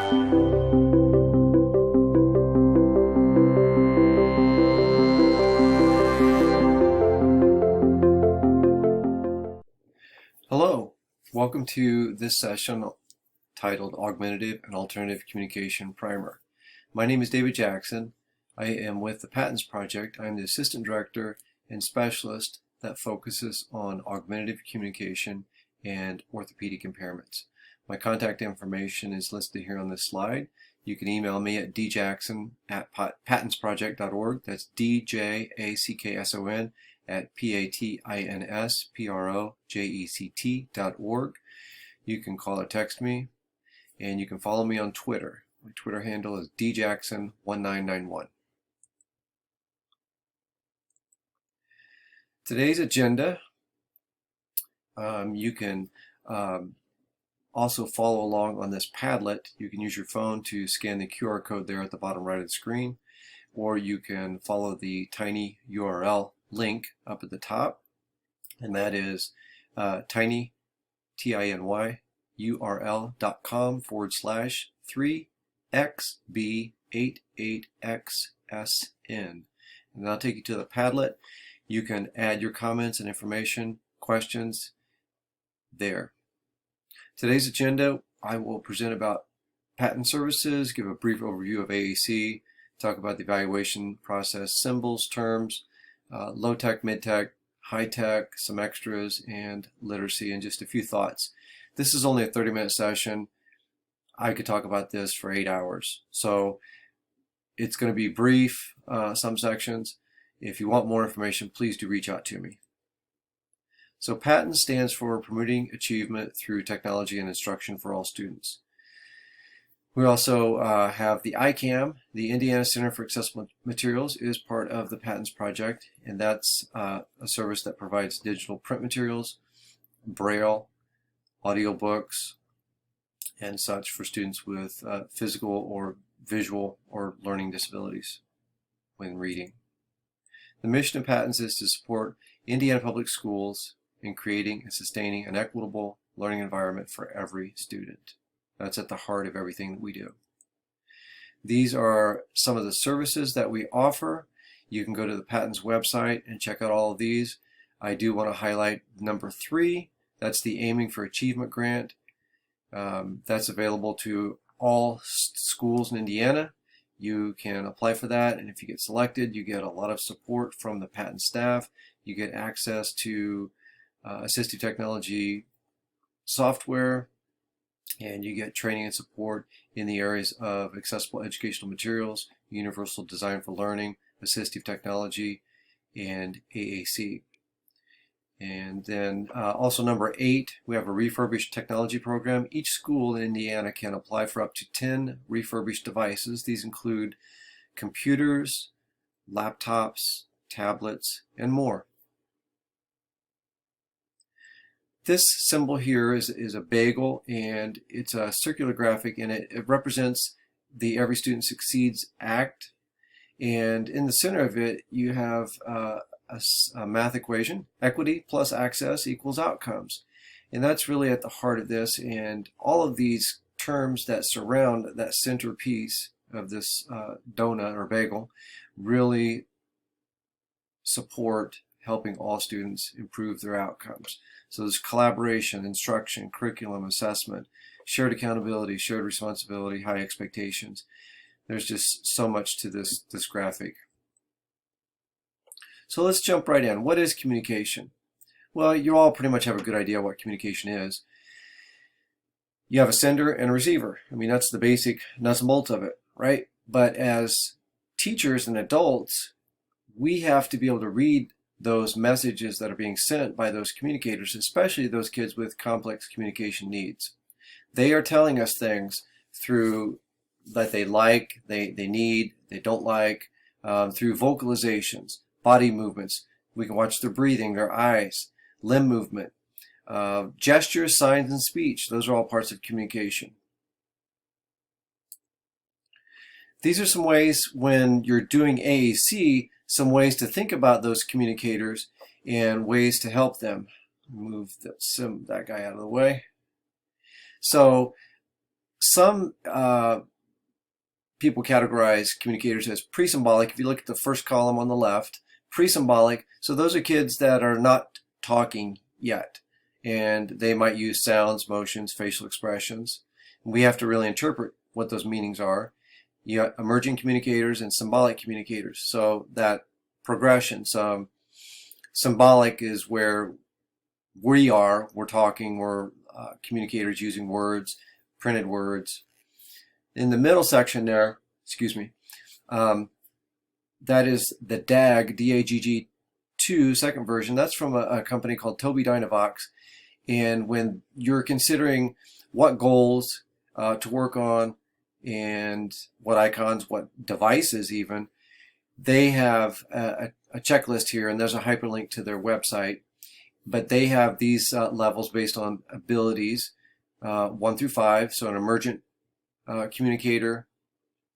Hello, welcome to this session titled Augmentative and Alternative Communication Primer. My name is David Jackson. I am with the PATINS Project. I'm the Assistant Director and Specialist that focuses on augmentative communication and orthopedic impairments. My contact information is listed here on this slide. You can email me at djackson@patinsproject.org. That's DJACKSON at PATINSPROJECT.org. You can call or text me, and you can follow me on Twitter. My Twitter handle is djackson1991. Today's agenda, you can also follow along on this Padlet. You can use your phone to scan the QR code there at the bottom right of the screen, or you can follow the tiny URL link up at the top, and that is tinyurl.com/3xb88xsn, and that'll take you to the Padlet. You can add your comments and information, questions there. Today's agenda, I will present about patent services, give a brief overview of AAC, talk about the evaluation process, symbols, terms, low-tech, mid-tech, high-tech, some extras, and literacy, and just a few thoughts. This is only a 30-minute session. I could talk about this for 8 hours. So it's going to be brief, some sections. If you want more information, please do reach out to me. So PATINS stands for Promoting Achievement Through Technology and Instruction for All Students. We also have the ICAM, the Indiana Center for Accessible Materials, is part of the PATINS Project, and that's a service that provides digital print materials, braille, audiobooks, and such for students with physical or visual or learning disabilities when reading. The mission of PATINS is to support Indiana public schools in creating and sustaining an equitable learning environment for every student. That's at the heart of everything that we do. These are some of the services that we offer. You can go to the PATINS website and check out all of these. I do want to highlight number 3. That's the Aiming for Achievement grant. That's available to all schools in Indiana. You can apply for that, and if you get selected, you get a lot of support from the PATINS staff. You get access to assistive technology software, and you get training and support in the areas of accessible educational materials, universal design for learning, assistive technology, and AAC. And then also number 8, we have a refurbished technology program. Each school in Indiana can apply for up to 10 refurbished devices. These include computers, laptops, tablets, and more. This symbol here is a bagel, and it's a circular graphic, and it represents the Every Student Succeeds Act. And in the center of it, you have a math equation: equity plus access equals outcomes. And that's really at the heart of this, and all of these terms that surround that centerpiece of this donut or bagel really support helping all students improve their outcomes. So there's collaboration, instruction, curriculum, assessment, shared accountability, shared responsibility, high expectations. There's just so much to this graphic. So let's jump right in. What is communication? Well, you all pretty much have a good idea what communication is. You have a sender and a receiver. I mean, that's the basic nuts and bolts of it, right? But as teachers and adults, we have to be able to read those messages that are being sent by those communicators, especially those kids with complex communication needs. They are telling us things through that they like, they need, they don't like, through vocalizations, body movements. We can watch their breathing, their eyes, limb movement, gestures, signs, and speech. Those are all parts of communication. These are some ways when you're doing AAC, some ways to think about those communicators and ways to help them. Move that guy out of the way. So some people categorize communicators as pre-symbolic. If you look at the first column on the left, pre-symbolic, so those are kids that are not talking yet, and they might use sounds, motions, facial expressions. We have to really interpret what those meanings are. You got emerging communicators and symbolic communicators. So that progression, symbolic is where we're talking, we're communicators using words, printed words. In the middle section there, excuse me, that is the DAG, D-A-G-G 2, second version. That's from a company called Tobii Dynavox. And when you're considering what goals to work on and what icons, what devices even, they have a checklist here, and there's a hyperlink to their website. But they have these levels based on abilities, 1 through 5, so an emergent communicator,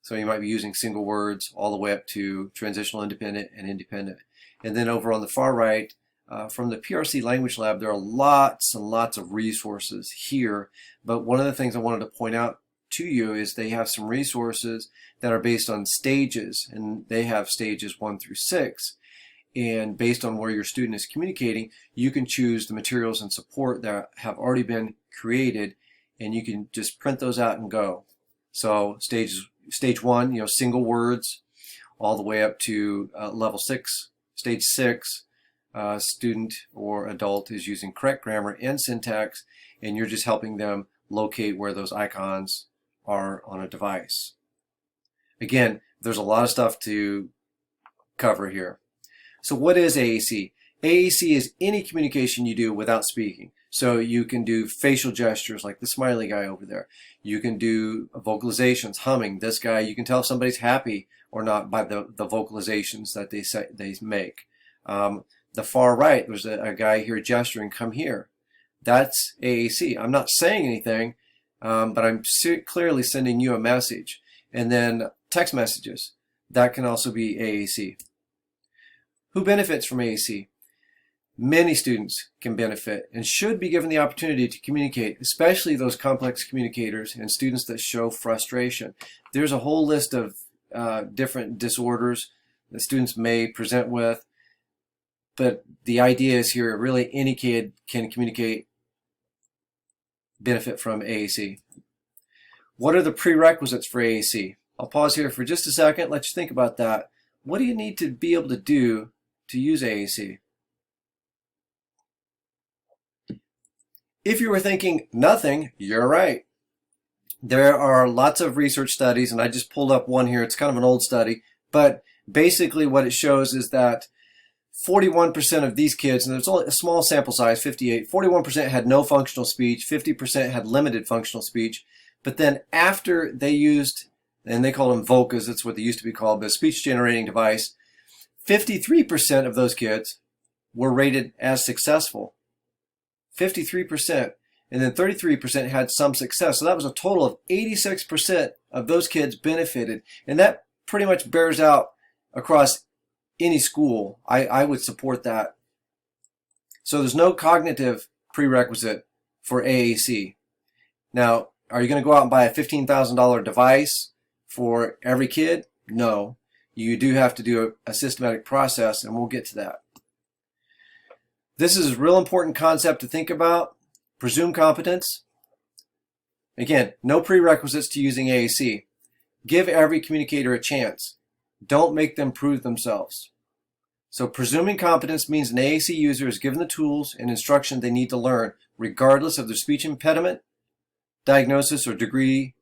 so you might be using single words, all the way up to transitional independent and independent. And then over on the far right, from the PRC Language Lab, there are lots and lots of resources here. But one of the things I wanted to point out to you is they have some resources that are based on stages, and they have stages 1 through 6. And based on where your student is communicating, you can choose the materials and support that have already been created, and you can just print those out and go. So stage 1, single words, all the way up to level 6. Stage 6, student or adult is using correct grammar and syntax, and you're just helping them locate where those icons are on a device. Again, there's a lot of stuff to cover here. So what is AAC? AAC is any communication you do without speaking. So you can do facial gestures like the smiley guy over there. You can do vocalizations, humming. This guy, you can tell if somebody's happy or not by the vocalizations that they make. The far right, there's a guy here gesturing, come here. That's AAC. I'm not saying anything, but I'm clearly sending you a message. And then text messages, that can also be AAC. Who benefits from AAC? Many students can benefit and should be given the opportunity to communicate, especially those complex communicators and students that show frustration. There's a whole list of different disorders that students may present with, but the idea is here, really any kid can communicate, benefit from AAC. What are the prerequisites for AAC? I'll pause here for just a second, let you think about that. What do you need to be able to do to use AAC? If you were thinking nothing, you're right. There are lots of research studies, and I just pulled up one here. It's kind of an old study, but basically what it shows is that 41% of these kids, and there's only a small sample size, 58, 41% had no functional speech, 50% had limited functional speech, but then after they used, and they call them VOCAs, that's what they used to be called, the speech generating device, 53% of those kids were rated as successful. 53%, and then 33% had some success. So that was a total of 86% of those kids benefited. And that pretty much bears out across any school. I would support that. So there's no cognitive prerequisite for AAC. Now, are you going to go out and buy a $15,000 device for every kid? No. You do have to do a systematic process, and we'll get to that. This is a real important concept to think about. Presume competence. Again, no prerequisites to using AAC. Give every communicator a chance. Don't make them prove themselves. So presuming competence means an AAC user is given the tools and instruction they need to learn, regardless of their speech impediment, diagnosis, or degree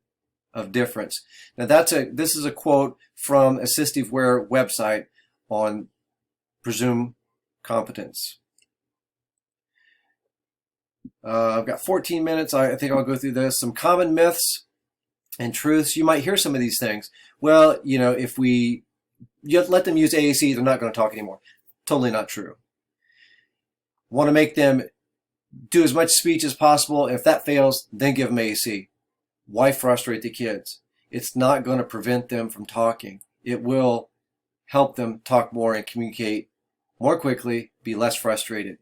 of difference. Now this is a quote from AssistiveWare website on presume competence. I've got 14 minutes. I think I'll go through this. Some common myths and truths. You might hear some of these things. Well, if you let them use AAC, they're not going to talk anymore. Totally not true. Want to make them do as much speech as possible. If that fails, then give them AAC. Why frustrate the kids? It's not going to prevent them from talking. It will help them talk more and communicate more quickly, be less frustrated.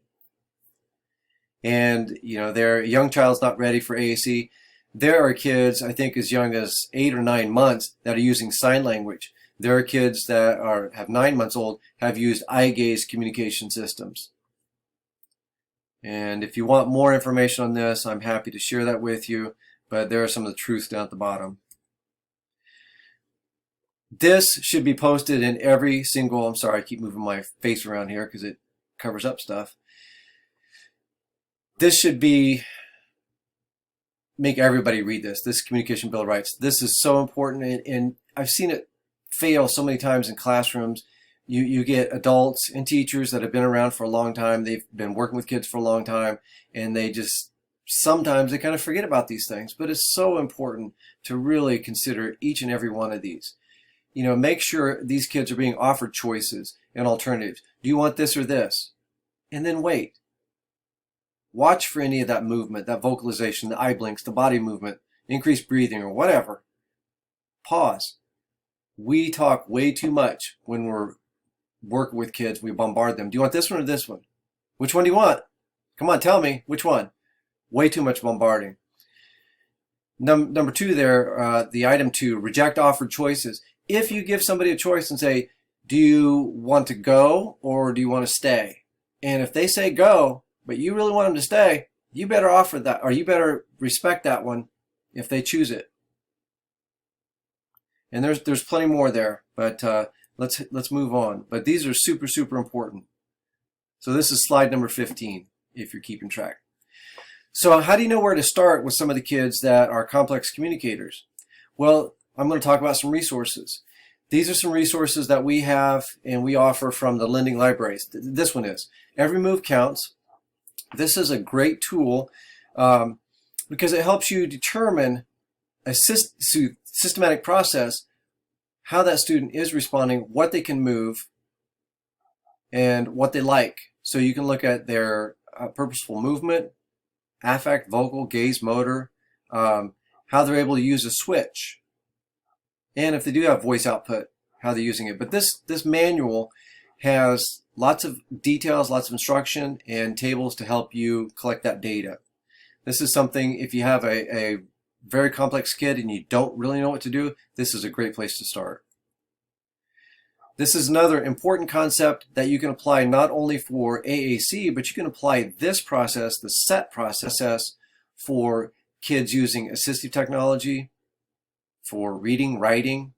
And their young child's not ready for AAC. There are kids, I think, as young as 8 or 9 months that are using sign language. There are kids that have 9 months old, have used eye gaze communication systems. And if you want more information on this, I'm happy to share that with you, but there are some of the truths down at the bottom. This should be posted in every single, I'm sorry, I keep moving my face around here because it covers up stuff. This should make everybody read this Communication Bill of Rights. This is so important, and I've seen it fail so many times in classrooms. You get adults and teachers that have been around for a long time. They've been working with kids for a long time, and sometimes they kind of forget about these things. But it's so important to really consider each and every one of these. You know, make sure these kids are being offered choices and alternatives. Do you want this or this? And then wait. Watch for any of that movement, that vocalization, the eye blinks, the body movement, increased breathing, or whatever. Pause. We talk way too much when we're working with kids. We bombard them. Do you want this one or this one? Which one do you want? Come on, tell me. Which one? Way too much bombarding. Number 2 there, the item 2, reject offered choices. If you give somebody a choice and say, do you want to go or do you want to stay? And if they say go, but you really want them to stay, you better offer that, or you better respect that one if they choose it. And there's plenty more there, but let's move on. But these are super, super important. So this is slide number 15, if you're keeping track. So how do you know where to start with some of the kids that are complex communicators? Well, I'm going to talk about some resources. These are some resources that we have and we offer from the lending libraries. This one is Every Move Counts. This is a great tool because it helps you determine a systematic process, how that student is responding, what they can move, and what they like. So you can look at their purposeful movement, affect, vocal, gaze, motor, how they're able to use a switch, and if they do have voice output, how they're using it. But this manual has lots of details, lots of instruction, and tables to help you collect that data. This is something, if you have a very complex kid and you don't really know what to do, this is a great place to start. This is another important concept that you can apply not only for AAC, but you can apply this process, the SET process, for kids using assistive technology, for reading, writing,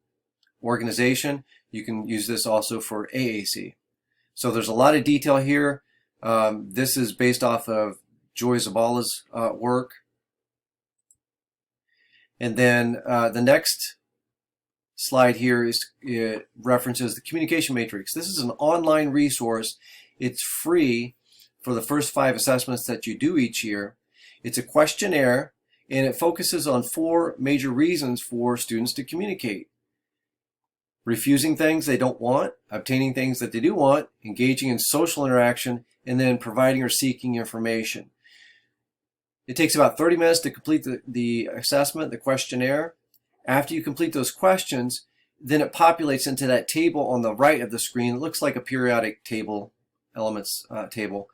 organization. You can use this also for AAC. So there's a lot of detail here. This is based off of Joy Zabala's work. And then the next slide here it references the communication matrix. This is an online resource. It's free for the first 5 assessments that you do each year. It's a questionnaire, and it focuses on 4 major reasons for students to communicate: refusing things they don't want, obtaining things that they do want, engaging in social interaction, and then providing or seeking information. It takes about 30 minutes to complete the assessment, the questionnaire. After you complete those questions, then it populates into that table on the right of the screen. It looks like a periodic table, elements table.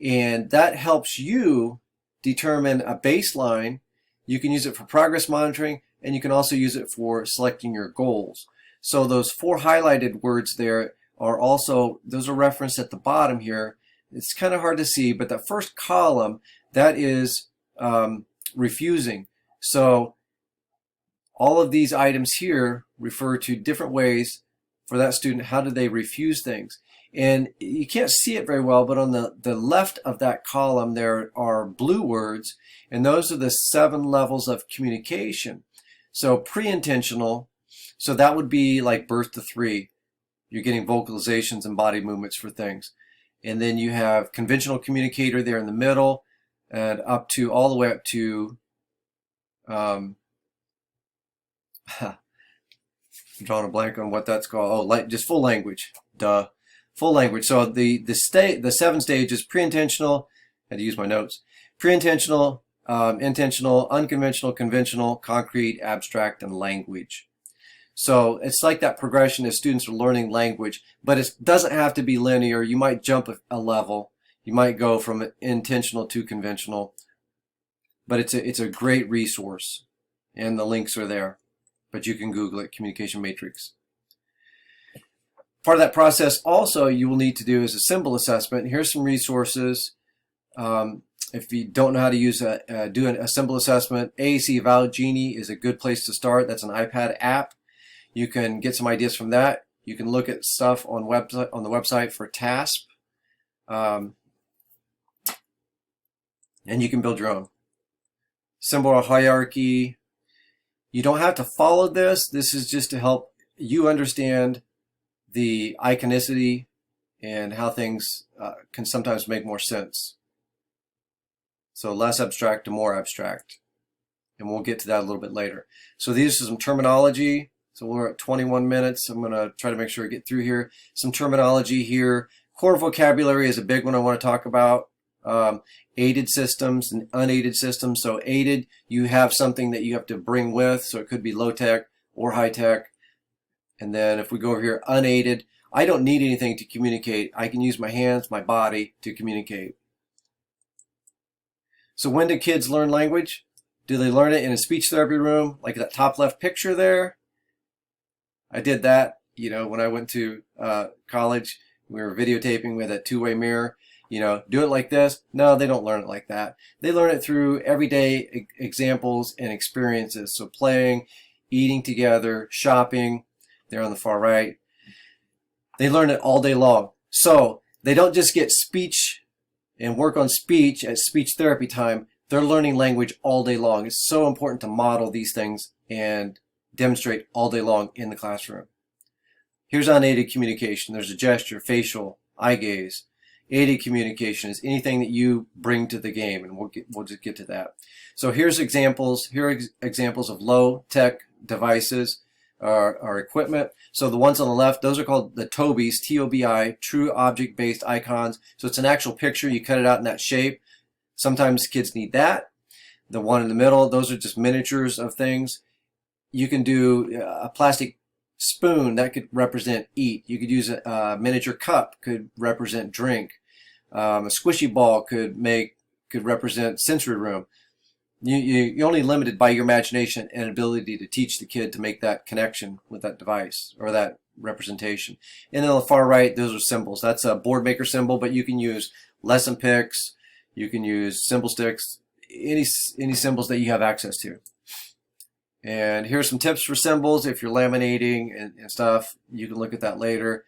And that helps you determine a baseline. You can use it for progress monitoring, and you can also use it for selecting your goals. So those 4 highlighted words there are also, those are referenced at the bottom here. It's kind of hard to see, but that first column, that is refusing. So all of these items here refer to different ways for that student. How do they refuse things? And you can't see it very well, but on the left of that column there are blue words, and those are the 7 levels of communication. So pre-intentional, so that would be like birth to 3. You're getting vocalizations and body movements for things. And then you have conventional communicator there in the middle, and up to all the way up to I'm drawing a blank on what that's called. Oh, just full language. Duh. Full language. So the 7 stages: pre-intentional. I had to use my notes. Pre-intentional, intentional, unconventional, conventional, concrete, abstract, and language. So it's like that progression as students are learning language, but it doesn't have to be linear. You might jump a level. You might go from intentional to conventional. but it's a great resource, and the links are there. But you can Google it, Communication Matrix. Part of that process also you will need to do is a symbol assessment. Here's some resources. If you don't know how to use do a symbol assessment, AAC Eval Genie is a good place to start. That's an iPad app. You can get some ideas from that. You can look at stuff on the website for TASP, and you can build your own. Symbol hierarchy. You don't have to follow this. This is just to help you understand the iconicity and how things can sometimes make more sense. So less abstract to more abstract. And we'll get to that a little bit later. So these are some terminology. So we're at 21 minutes. I'm going to try to make sure I get through here. Some terminology here. Core vocabulary is a big one I want to talk about. Aided systems and unaided systems. So aided, you have something that you have to bring with. So it could be low tech or high tech. And then if we go over here, unaided, I don't need anything to communicate. I can use my hands, my body to communicate. So when do kids learn language? Do they learn it in a speech therapy room, like that top left picture there? I did that, when I went to college. We were videotaping with a two-way mirror. Do it like this. No, they don't learn it like that. They learn it through everyday examples and experiences. So playing, eating together, shopping. There on the far right. They learn it all day long. So they don't just get speech and work on speech at speech therapy time. They're learning language all day long. It's so important to model these things and demonstrate all day long in the classroom. Here's unaided communication. There's a gesture, facial, eye gaze. Aided communication is anything that you bring to the game, and we'll just get to that. So here's examples. Here are examples of low-tech devices or equipment. So the ones on the left, those are called the TOBIs, T-O-B-I, True Object-Based Icons. So it's an actual picture. You cut it out in that shape. Sometimes kids need that. The one in the middle, those are just miniatures of things. You can do a plastic spoon that could represent eat. You could use a miniature cup, could represent drink. A squishy ball could represent sensory room. You're only limited by your imagination and ability to teach the kid to make that connection with that device or that representation. And then on the far right, those are symbols. That's a board maker symbol, but you can use lesson picks, you can use symbol sticks, any symbols that you have access to. And here's some tips for symbols. If you're laminating and stuff, you can look at that later.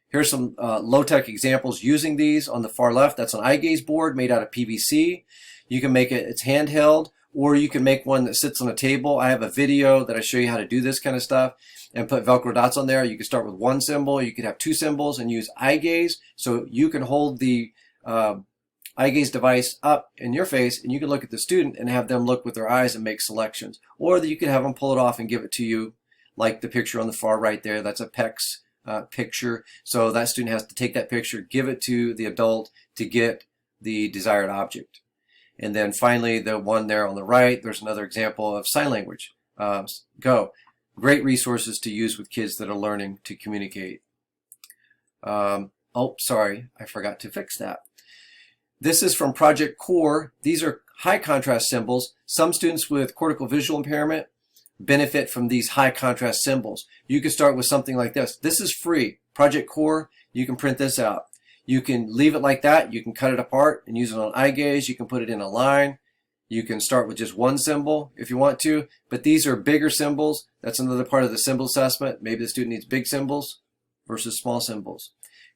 Here's some low-tech examples using these. On the far left, that's an eye gaze board made out of PVC. You can make it's handheld, or you can make one that sits on a table. I have a video that I show you how to do this kind of stuff and put Velcro dots on there. You can start with one symbol. You could have two symbols and use eye gaze. So you can hold the eye gaze device up in your face, and you can look at the student and have them look with their eyes and make selections. Or you could have them pull it off and give it to you, like the picture on the far right there. That's a PECS picture. So that student has to take that picture, give it to the adult to get the desired object. And then finally, the one there on the right, there's another example of sign language. Go. Great resources to use with kids that are learning to communicate. Oh, sorry, I forgot to fix that. This is from Project Core. These are high contrast symbols. Some students with cortical visual impairment benefit from these high contrast symbols. You can start with something like this. This is free. Project Core, you can print this out. You can leave it like that. You can cut it apart and use it on eye gaze. You can put it in a line. You can start with just one symbol if you want to, but these are bigger symbols. That's another part of the symbol assessment. Maybe the student needs big symbols versus small symbols.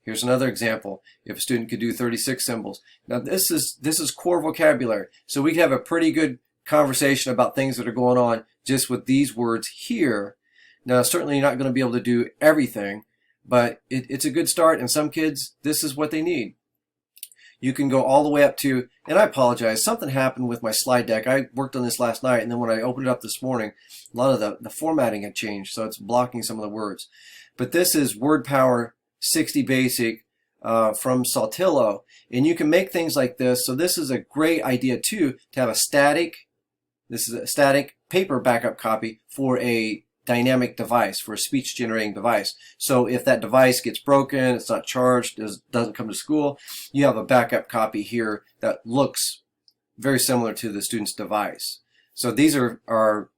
Here's another example. If a student could do 36 symbols. Now this is core vocabulary. So we can have a pretty good conversation about things that are going on just with these words here. Now certainly you're not going to be able to do everything, but it's a good start, and some kids, this is what they need. You can go all the way up to, and I apologize, something happened with my slide deck. I worked on this last night, and then when I opened it up this morning, a lot of the formatting had changed, so it's blocking some of the words. But this is Word Power 60 Basic from Saltillo, and you can make things like this. So this is a great idea too, to have this is a static paper backup copy for a dynamic device, for a speech generating device. So if that device gets broken, it's not charged, doesn't come to school, you have a backup copy here that looks very similar to the student's device. So these are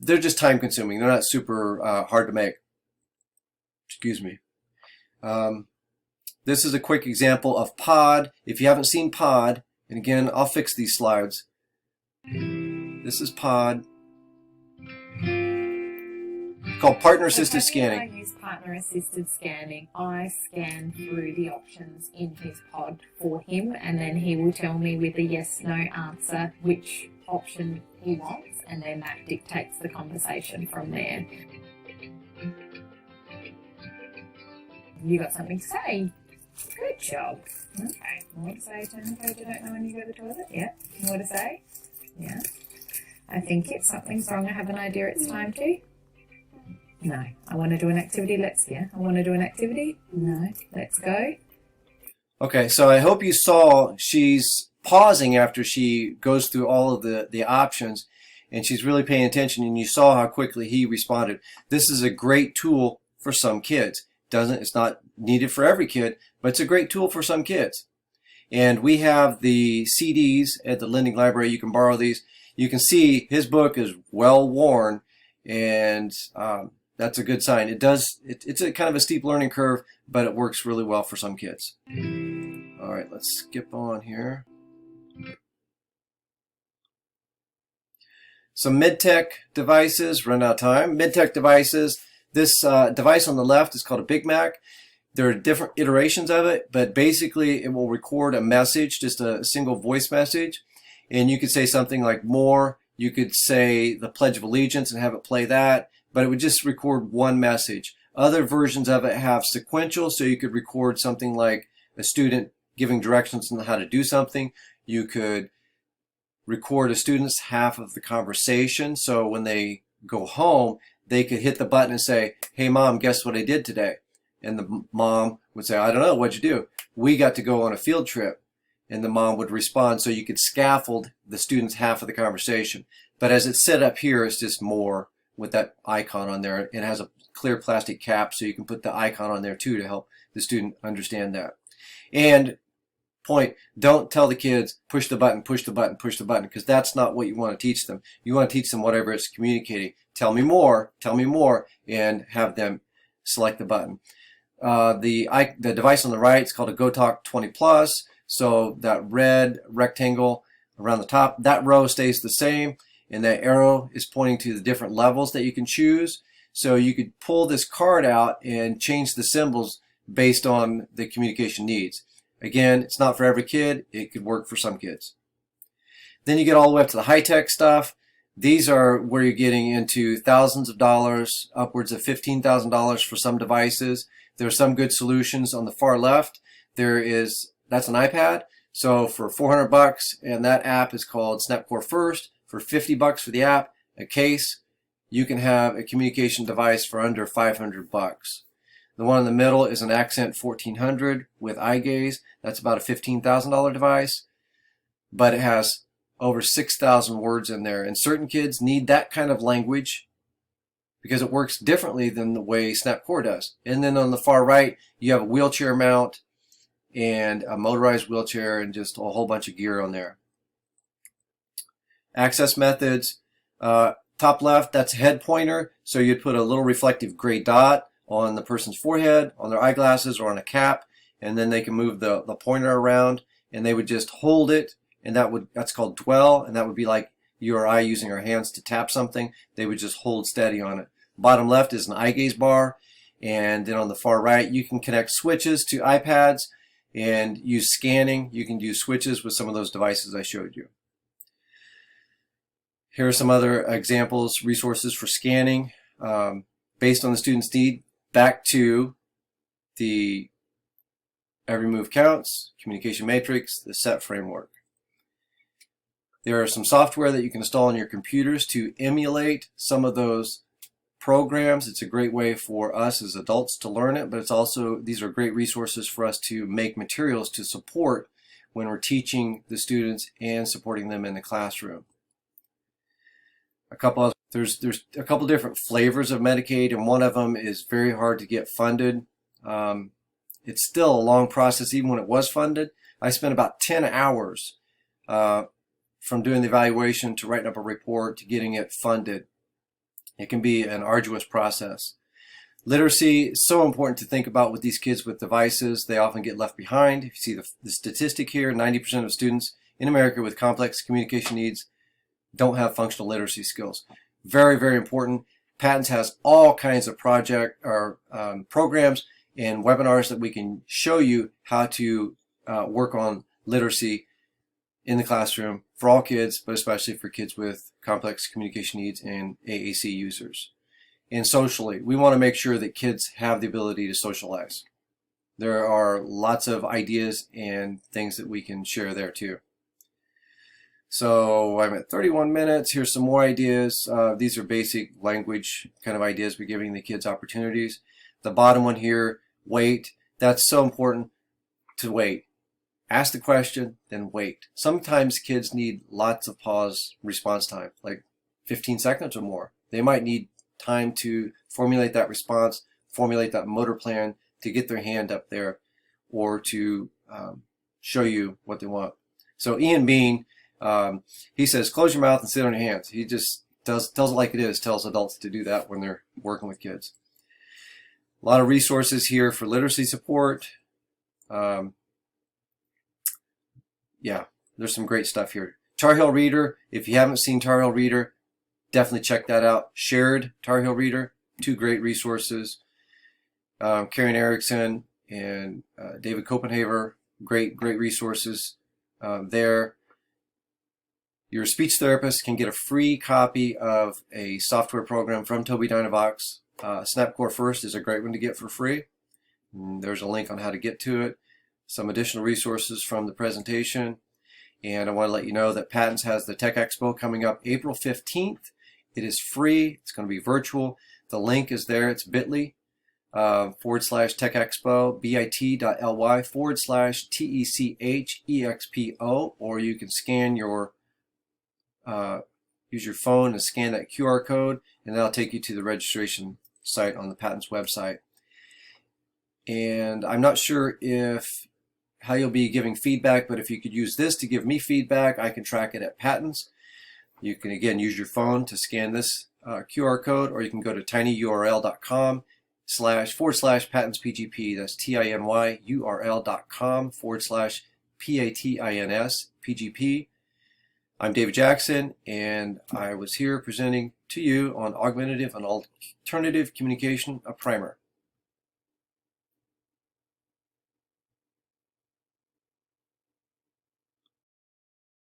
they're just time consuming. They're not super hard to make. Excuse me. This is a quick example of POD. If you haven't seen POD, and again, I'll fix these slides. This is POD. Called partner assisted scanning. I use partner assisted scanning. I scan through the options in his pod for him, and then he will tell me with a yes/no answer which option he wants, and then that dictates the conversation from there. You got something to say? Good job. Okay. More to say, turn the page, I don't know when you go to the toilet. Yeah. More to say? Yeah. I think it's something's wrong. I have an idea it's time to. No. I want to do an activity. Let's I want to do an activity. No. Let's go. Okay, so I hope you saw she's pausing after she goes through all of the options, and she's really paying attention, and you saw how quickly he responded. This is a great tool for some kids. It's not needed for every kid, but it's a great tool for some kids. And we have the CDs at the Lending Library. You can borrow these. You can see his book is well worn, and that's a good sign. It's a kind of a steep learning curve, but it works really well for some kids. All right, let's skip on here. Some mid-tech devices, run out of time. Mid-tech devices. This device on the left is called a Big Mac. There are different iterations of it, but basically it will record a message, just a single voice message. And you could say something like more. You could say the Pledge of Allegiance and have it play that, but it would just record one message. Other versions of it have sequential, so you could record something like a student giving directions on how to do something. You could record a student's half of the conversation, so when they go home, they could hit the button and say, "Hey mom, guess what I did today?" And the mom would say, "I don't know, what'd you do?" "We got to go on a field trip." And the mom would respond, so you could scaffold the student's half of the conversation. But as it's set up here, it's just more with that icon on there. It has a clear plastic cap, so you can put the icon on there too to help the student understand that. And point, don't tell the kids, push the button, push the button, push the button, because that's not what you want to teach them. You want to teach them whatever it's communicating. Tell me more, and have them select the button. The device on the right is called a GoTalk 20 Plus. So that red rectangle around the top, that row stays the same, and that arrow is pointing to the different levels that you can choose. So you could pull this card out and change the symbols based on the communication needs. Again, it's not for every kid. It could work for some kids. Then you get all the way up to the high-tech stuff. These are where you're getting into thousands of dollars, upwards of $15,000 for some devices. There are some good solutions on the far left. That's an iPad. So for $400, and that app is called SnapCore First. For $50 for the app, a case, you can have a communication device for under $500. The one in the middle is an Accent 1400 with eye gaze. That's about a $15,000 device, but it has over 6,000 words in there. And certain kids need that kind of language because it works differently than the way SnapCore does. And then on the far right, you have a wheelchair mount and a motorized wheelchair and just a whole bunch of gear on there. Access methods. Top left, that's a head pointer. So you'd put a little reflective gray dot on the person's forehead, on their eyeglasses, or on a cap, and then they can move the pointer around, and they would just hold it, and that's called dwell, and that would be like you or I using our hands to tap something. They would just hold steady on it. Bottom left is an eye gaze bar, and then on the far right, you can connect switches to iPads and use scanning. You can use switches with some of those devices I showed you. Here are some other examples, resources for scanning based on the student's need. Back to the Every Move Counts, Communication Matrix, the SET framework. There are some software that you can install on your computers to emulate some of those programs. It's a great way for us as adults to learn it, but it's also, these are great resources for us to make materials to support when we're teaching the students and supporting them in the classroom. There's a couple different flavors of Medicaid, and one of them is very hard to get funded. It's still a long process even when it was funded. I spent about 10 hours from doing the evaluation to writing up a report to getting it funded. It can be an arduous process. Literacy is so important to think about with these kids with devices. They often get left behind. If you see the statistic here, 90% of students in America with complex communication needs don't have functional literacy skills. Very, very important. PATINS has all kinds of programs and webinars that we can show you how to work on literacy in the classroom for all kids, but especially for kids with complex communication needs and AAC users. And socially, we want to make sure that kids have the ability to socialize. There are lots of ideas and things that we can share there too. So I'm at 31 minutes. Here's some more ideas. These are basic language kind of ideas. We're giving the kids opportunities. The bottom one here, wait. That's so important to wait. Ask the question, then wait. Sometimes kids need lots of pause response time, like 15 seconds or more. They might need time to formulate that response, formulate that motor plan, to get their hand up there, or to show you what they want. So Ian Bean, he says, close your mouth and sit on your hands. He just tells it like it is, tells adults to do that when they're working with kids. A lot of resources here for literacy support. Yeah, there's some great stuff here. Tar Heel Reader, if you haven't seen Tar Heel Reader, definitely check that out. Shared Tar Heel Reader, 2 great resources. Karen Erickson and David Copenhaver, great resources there. Your speech therapist can get a free copy of a software program from Tobii Dynavox. SnapCore First is a great one to get for free. And there's a link on how to get to it. Some additional resources from the presentation. And I want to let you know that PATINS has the Tech Expo coming up April 15th. It is free. It's going to be virtual. The link is there. It's bit.ly /Tech Expo, bit.ly /TECHEXPO, or you can scan your use your phone and scan that QR code, and that'll take you to the registration site on the PATINS website. And I'm not sure how you'll be giving feedback, but if you could use this to give me feedback, I can track it at PATINS. You can again use your phone to scan this QR code, or you can go to tinyurl.com /PATINSPGP. That's tinyurl.com /PATINSPGP. I'm David Jackson, and I was here presenting to you on Augmentative and Alternative Communication, a primer.